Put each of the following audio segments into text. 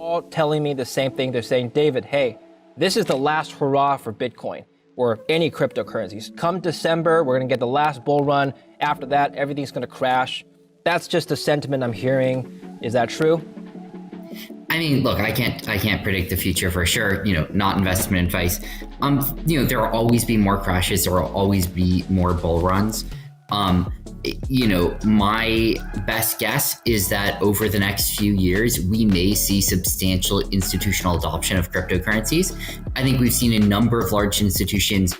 all telling me the same thing. They're saying, David, hey, this is the last hurrah for Bitcoin or any cryptocurrencies. Come December, we're gonna get the last bull run. After that, everything's gonna crash. That's just the sentiment I'm hearing. Is that true? I mean, look, I can't predict the future for sure. Not investment advice. There will always be more crashes. There will always be more bull runs. My best guess is that over the next few years, we may see substantial institutional adoption of cryptocurrencies. I think we've seen a number of large institutions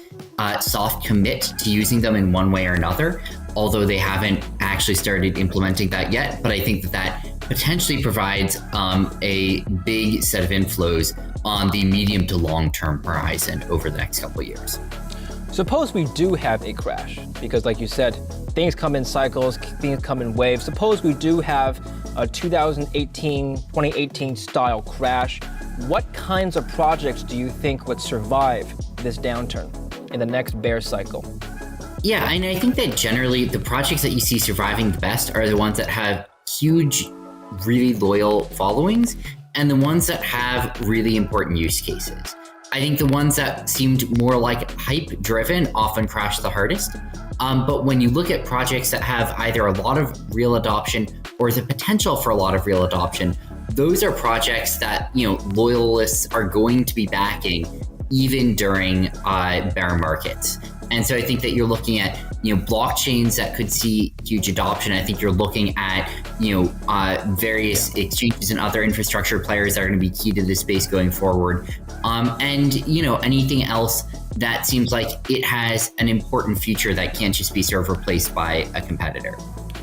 soft commit to using them in one way or another, although they haven't actually started implementing that yet. But I think that potentially provides a big set of inflows on the medium to long-term horizon over the next couple of years. Suppose we do have a crash, because like you said, things come in cycles, things come in waves. Suppose we do have a 2018 style crash. What kinds of projects do you think would survive this downturn in the next bear cycle? Yeah, and I think that generally the projects that you see surviving the best are the ones that have huge, really loyal followings and the ones that have really important use cases. I think the ones that seemed more like hype driven often crash the hardest. But when you look at projects that have either a lot of real adoption or the potential for a lot of real adoption, those are projects that, loyalists are going to be backing even during bear markets. And so I think that you're looking at, blockchains that could see huge adoption. I think you're looking at, various exchanges and other infrastructure players that are going to be key to this space going forward. And anything else that seems like it has an important future that can't just be sort of replaced by a competitor.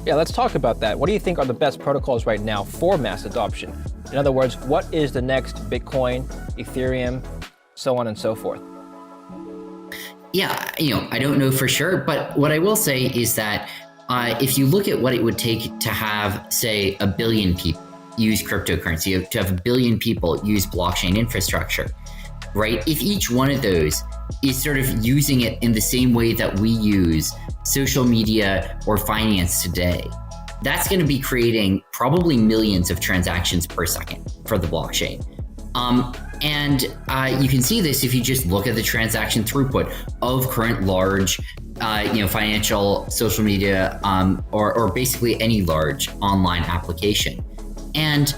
Yeah, let's talk about that. What do you think are the best protocols right now for mass adoption? In other words, what is the next Bitcoin, Ethereum, so on and so forth? Yeah, I don't know for sure, but what I will say is that if you look at what it would take to have, say, 1 billion people use cryptocurrency, to have 1 billion people use blockchain infrastructure, right? If each one of those is sort of using it in the same way that we use social media or finance today, that's going to be creating probably millions of transactions per second for the blockchain. And you can see this if you just look at the transaction throughput of current large, financial, social media, or basically any large online application. And,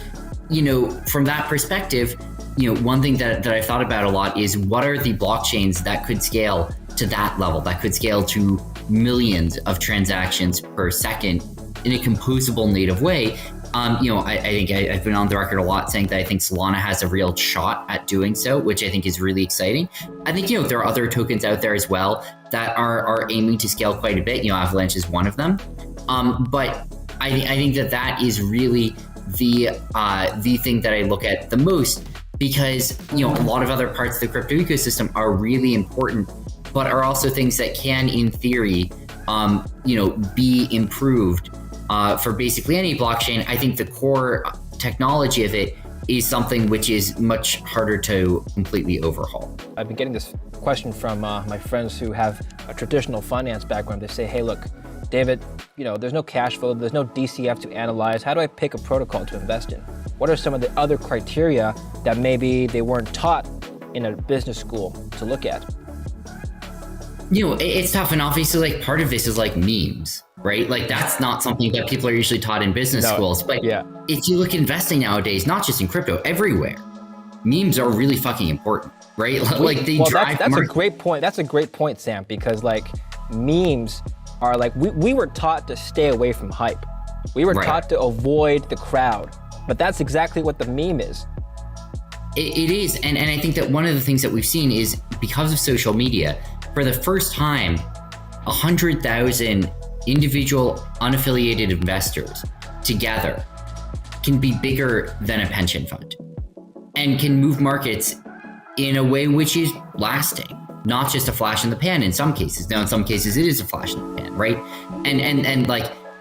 from that perspective, one thing that I've thought about a lot is what are the blockchains that could scale to that level, that could scale to millions of transactions per second in a composable native way. I think I've been on the record a lot saying that I think Solana has a real shot at doing so, which I think is really exciting. I think, there are other tokens out there as well that are aiming to scale quite a bit. Avalanche is one of them. But I think that is really the thing that I look at the most, because, a lot of other parts of the crypto ecosystem are really important, but are also things that can, in theory, be improved for basically any blockchain. I think the core technology of it is something which is much harder to completely overhaul. I've been getting this question from my friends who have a traditional finance background. They say, hey, look, David, there's no cash flow, there's no DCF to analyze. How do I pick a protocol to invest in? What are some of the other criteria that maybe they weren't taught in a business school to look at? It's tough. And obviously, part of this is memes, right? That's not something that people are usually taught in business schools. But yeah, if you look at investing nowadays, not just in crypto, everywhere, memes are really fucking important, right? They drive. That's a great point. That's a great point, Sam, because memes are we were taught to stay away from hype. We were taught to avoid the crowd, but that's exactly what the meme is. It is. And I think that one of the things that we've seen is because of social media, for the first time, 100,000 individual unaffiliated investors together can be bigger than a pension fund and can move markets in a way which is lasting, not just a flash in the pan in some cases. Now, in some cases, it is a flash in the pan, right? And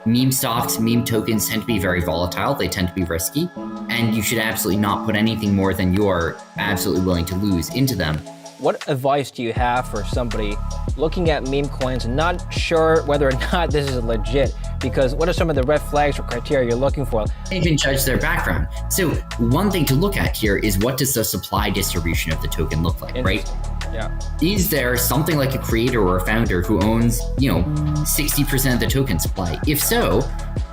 meme stocks, meme tokens tend to be very volatile. They tend to be risky, and you should absolutely not put anything more than you're absolutely willing to lose into them. what advice do you have for somebody looking at meme coins and not sure whether or not this is legit? Because what are some of the red flags or criteria you're looking for? Even judge their background. So one thing to look at here is, what does the supply distribution of the token look like, right? Yeah. Is there something like a creator or a founder who owns, 60% of the token supply? If so,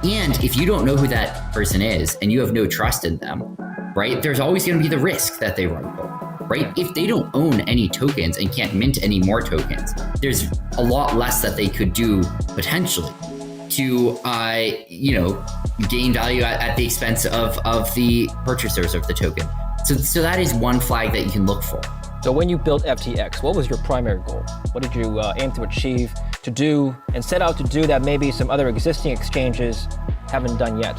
and if you don't know who that person is and you have no trust in them, right, there's always going to be the risk that they run for, right? If they don't own any tokens and can't mint any more tokens, there's a lot less that they could do potentially to, gain value at the expense of the purchasers of the token. So that is one flag that you can look for. So when you built FTX, what was your primary goal? What did you aim to achieve, to do, and set out to do that maybe some other existing exchanges haven't done yet?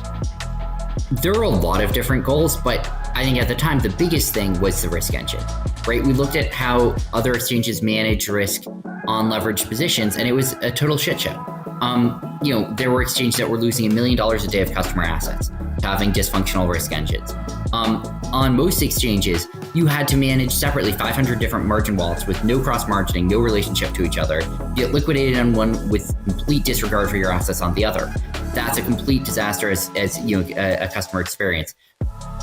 There are a lot of different goals, but I think at the time, the biggest thing was the risk engine, right? We looked at how other exchanges manage risk on leveraged positions, and it was a total shit show. There were exchanges that were losing $1 million a day of customer assets to having dysfunctional risk engines. On most exchanges, you had to manage separately 500 different margin wallets with no cross-margining, no relationship to each other, get liquidated on one with complete disregard for your assets on the other. That's a complete disaster as a customer experience.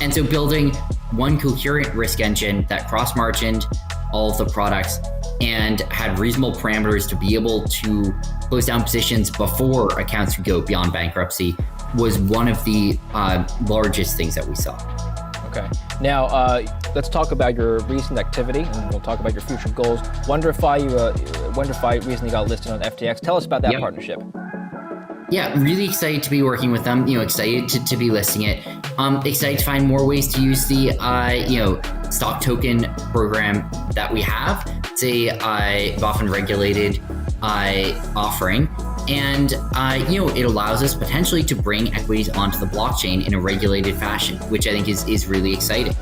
And so building one coherent risk engine that cross-margined all of the products and had reasonable parameters to be able to close down positions before accounts could go beyond bankruptcy was one of the largest things that we saw. Okay. Now, let's talk about your recent activity, and we'll talk about your future goals. Wonderfi recently got listed on FTX. Tell us about that partnership. Yeah, really excited to be working with them. Excited to be listing it. Excited to find more ways to use the stock token program that we have. It's a often regulated offering, and it allows us potentially to bring equities onto the blockchain in a regulated fashion, which I think is really exciting.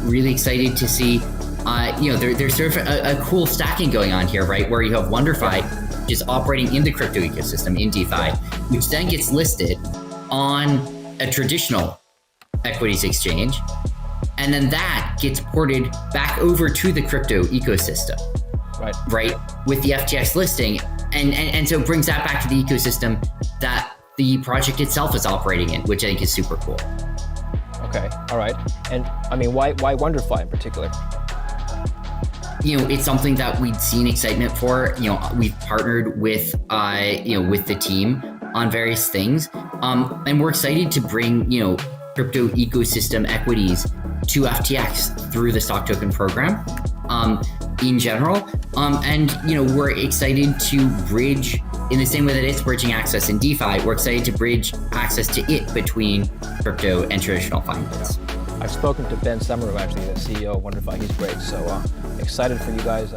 Really excited to see there's sort of a cool stacking going on here, right? Where you have Wonderfi is operating in the crypto ecosystem in DeFi, which then gets listed on a traditional equities exchange, and then that gets ported back over to the crypto ecosystem, right? With the FTX listing, and so it brings that back to the ecosystem that the project itself is operating in, which I think is super cool. Okay, all right. And I mean, why Wonderfi in particular? It's something that we'd seen excitement for. We've partnered with the team on various things, and we're excited to bring crypto ecosystem equities to FTX through the stock token program in general. We're excited to bridge, in the same way that it's bridging access in DeFi, we're excited to bridge access to it between crypto and traditional finance. I've spoken to Ben Summerall, actually, the CEO of Wonderfi. He's great. So excited for you guys.